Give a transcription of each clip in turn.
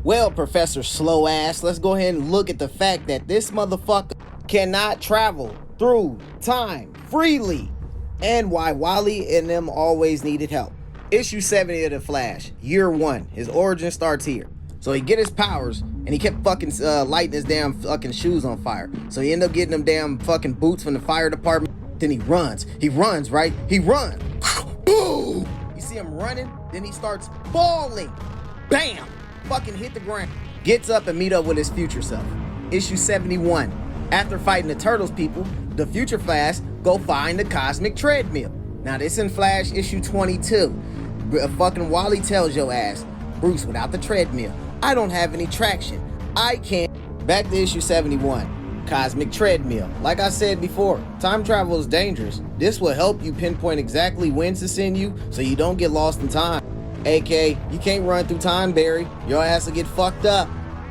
Well, Professor Slow Ass, let's go ahead and look at the fact that this motherfucker cannot travel through time freely, and why Wally and them always needed help. Issue 70 of The Flash, year 1. His origin starts here. So he get his powers, and he kept fucking lighting his damn fucking shoes on fire. So he ended up getting them damn fucking boots from the fire department. Then he runs, right? He runs. Boom! You see him running, then he starts falling. Bam! Fucking hit the ground. Gets up and meet up with his future self. Issue 71. After fighting the Turtles people, the Future Flash go find the cosmic treadmill. Now this in Flash issue 22. Fucking Wally tells your ass, Bruce, without the treadmill, I don't have any traction. I can't. Back to issue 71. Cosmic treadmill. Like I said before, time travel is dangerous. This will help you pinpoint exactly when to send you so you don't get lost in time. AK, you can't run through time, Barry. Your ass will get fucked up.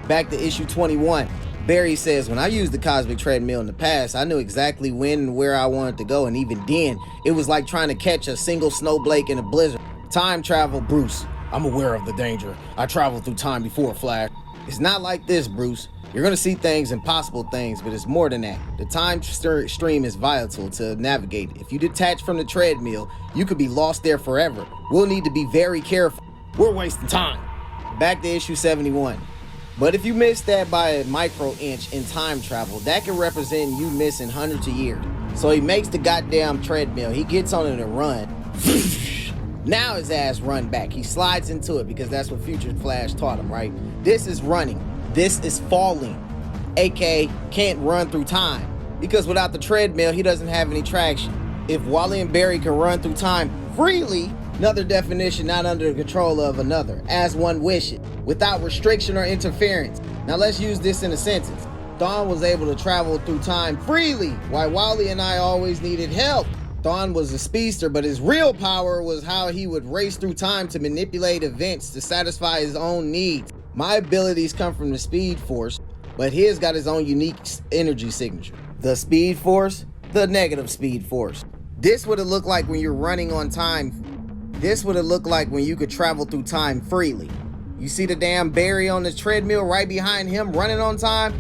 Back to issue 21. Barry says, when I used the cosmic treadmill in the past, I knew exactly when and where I wanted to go, and even then, it was like trying to catch a single snowflake in a blizzard. Time travel, Bruce. I'm aware of the danger. I traveled through time before, Flash. It's not like this, Bruce. You're gonna see things, impossible things, but it's more than that. The time stream is vital to navigate. If you detach from the treadmill, you could be lost there forever. We'll need to be very careful. We're wasting time. Back to issue 71. But if you miss that by a micro inch in time travel, that can represent you missing hundreds of years. So he makes the goddamn treadmill. He gets on it and run. Now his ass run back. He slides into it because that's what Future Flash taught him, right? This is running. This is falling. AK can't run through time because without the treadmill, he doesn't have any traction. If Wally and Barry can run through time freely, another definition not under the control of another, as one wishes, without restriction or interference. Now let's use this in a sentence. Dawn was able to travel through time freely, while Wally and I always needed help. Dawn was a speedster, but his real power was how he would race through time to manipulate events to satisfy his own needs. My abilities come from the Speed Force, but his got his own unique energy signature. The Speed Force, the negative Speed Force. This would have looked like when you're running on time. This would have looked like when you could travel through time freely. You see the damn Barry on the treadmill right behind him running on time?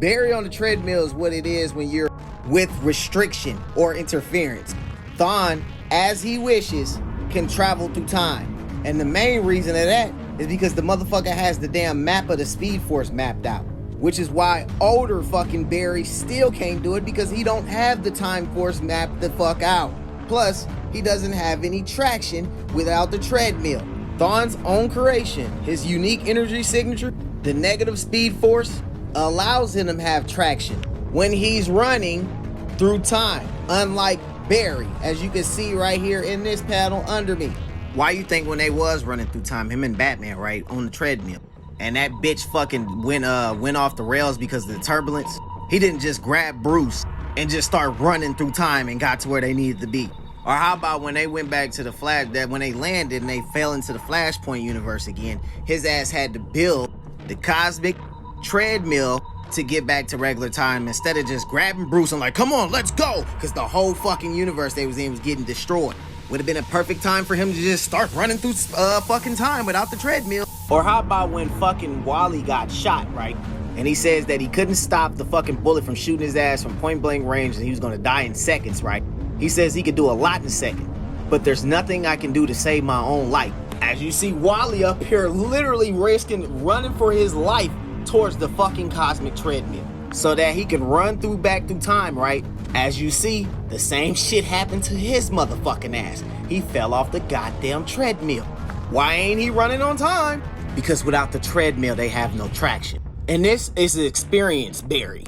Barry on the treadmill is what it is when you're with restriction or interference. Thawne, as he wishes, can travel through time. And the main reason of that is because the motherfucker has the damn map of the Speed Force mapped out. Which is why older fucking Barry still can't do it, because he don't have the Time Force mapped the fuck out. Plus, he doesn't have any traction without the treadmill. Thawne's own creation, his unique energy signature, the negative Speed Force, allows him to have traction when he's running through time. Unlike Barry, as you can see right here in this panel under me. Why you think when they was running through time, him and Batman, right, on the treadmill, and that bitch fucking went off the rails because of the turbulence, he didn't just grab Bruce and just start running through time and got to where they needed to be? Or how about when they went back to the Flash, that when they landed and they fell into the Flashpoint universe again, his ass had to build the cosmic treadmill to get back to regular time instead of just grabbing Bruce and like, come on, let's go, because the whole fucking universe they was in was getting destroyed. Would have been a perfect time for him to just start running through fucking time without the treadmill. Or how about when fucking Wally got shot, right? And he says that he couldn't stop the fucking bullet from shooting his ass from point blank range and he was gonna die in seconds, right? He says he could do a lot in a second, but there's nothing I can do to save my own life. As you see Wally up here literally running for his life towards the fucking cosmic treadmill so that he can run back through time, right? As you see, the same shit happened to his motherfucking ass. He fell off the goddamn treadmill. Why ain't he running on time? Because without the treadmill, they have no traction. And this is an experience, Barry.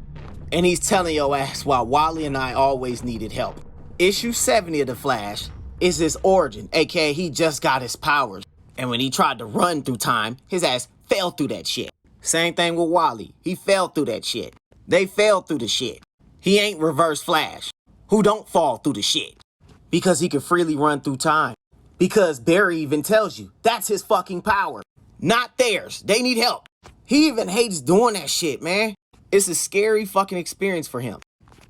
And he's telling your ass why Wally and I always needed help. Issue 70 of The Flash is his origin, aka he just got his powers. And when he tried to run through time, his ass fell through that shit. Same thing with Wally. He fell through that shit. They fell through the shit. He ain't Reverse Flash, who don't fall through the shit. Because he can freely run through time. Because Barry even tells you, that's his fucking power. Not theirs. They need help. He even hates doing that shit, man. It's a scary fucking experience for him.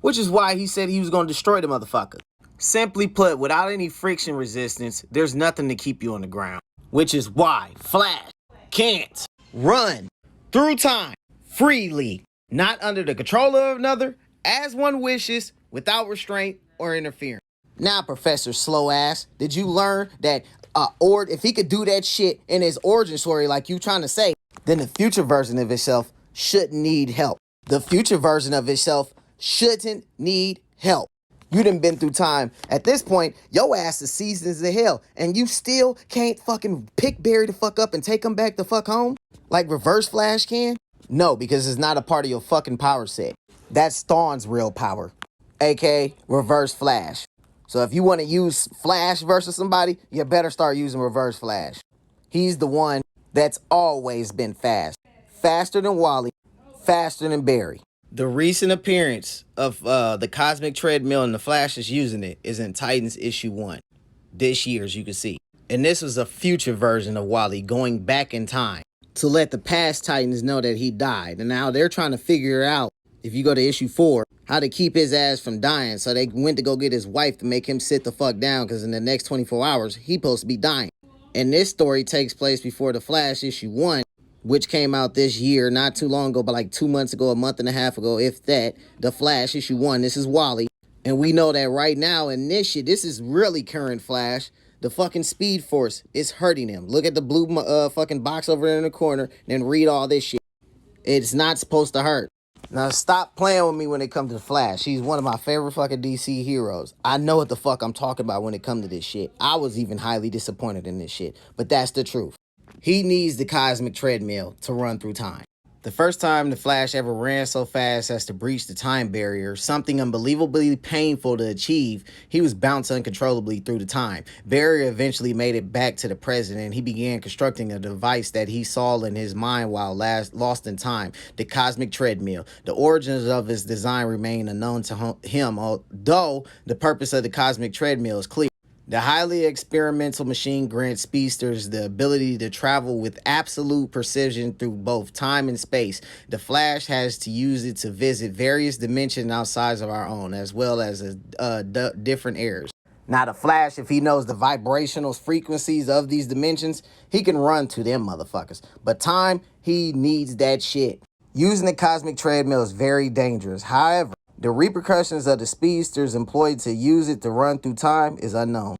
Which is why he said he was gonna destroy the motherfucker. Simply put, without any friction resistance, there's nothing to keep you on the ground. Which is why Flash can't run through time, freely, not under the control of another, as one wishes, without restraint or interference. Now, Professor Slow Ass, did you learn that if he could do that shit in his origin story like you trying to say, then the future version of itself shouldn't need help. The future version of itself shouldn't need help. You done been through time. At this point, your ass is seasoned as hell, and you still can't fucking pick Barry the fuck up and take him back the fuck home? Like Reverse Flash can? No, because it's not a part of your fucking power set. That's Thawne's real power, aka Reverse Flash. So if you want to use Flash versus somebody, you better start using Reverse Flash. He's the one that's always been fast. Faster than Wally, faster than Barry. The recent appearance of the Cosmic Treadmill and the Flash is using it is in Titans issue 1. This year, as you can see. And this was a future version of Wally going back in time to let the past Titans know that he died. And now they're trying to figure out, if you go to issue 4, how to keep his ass from dying. So they went to go get his wife to make him sit the fuck down, because in the next 24 hours, he's supposed to be dying. And this story takes place before the Flash issue 1, which came out this year, not too long ago, but like 2 months ago, a month and a half ago, if that. The Flash issue 1, this is Wally. And we know that right now in this shit, this is really current Flash. The fucking Speed Force is hurting him. Look at the blue fucking box over there in the corner, and then read all this shit. It's not supposed to hurt. Now stop playing with me when it comes to Flash. He's one of my favorite fucking DC heroes. I know what the fuck I'm talking about when it comes to this shit. I was even highly disappointed in this shit, but that's the truth. He needs the Cosmic Treadmill to run through time. The first time the Flash ever ran so fast as to breach the time barrier, something unbelievably painful to achieve, he was bounced uncontrollably through the time. Barry eventually made it back to the present, and he began constructing a device that he saw in his mind while lost in time, the Cosmic Treadmill. The origins of his design remain unknown to him, although the purpose of the Cosmic Treadmill is clear. The highly experimental machine grants speedsters the ability to travel with absolute precision through both time and space. The Flash has to use it to visit various dimensions outside of our own, as well as different eras. Now, the Flash, if he knows the vibrational frequencies of these dimensions, he can run to them motherfuckers. But time, he needs that shit. Using the Cosmic Treadmill is very dangerous. However, the repercussions of the speedsters employed to use it to run through time is unknown.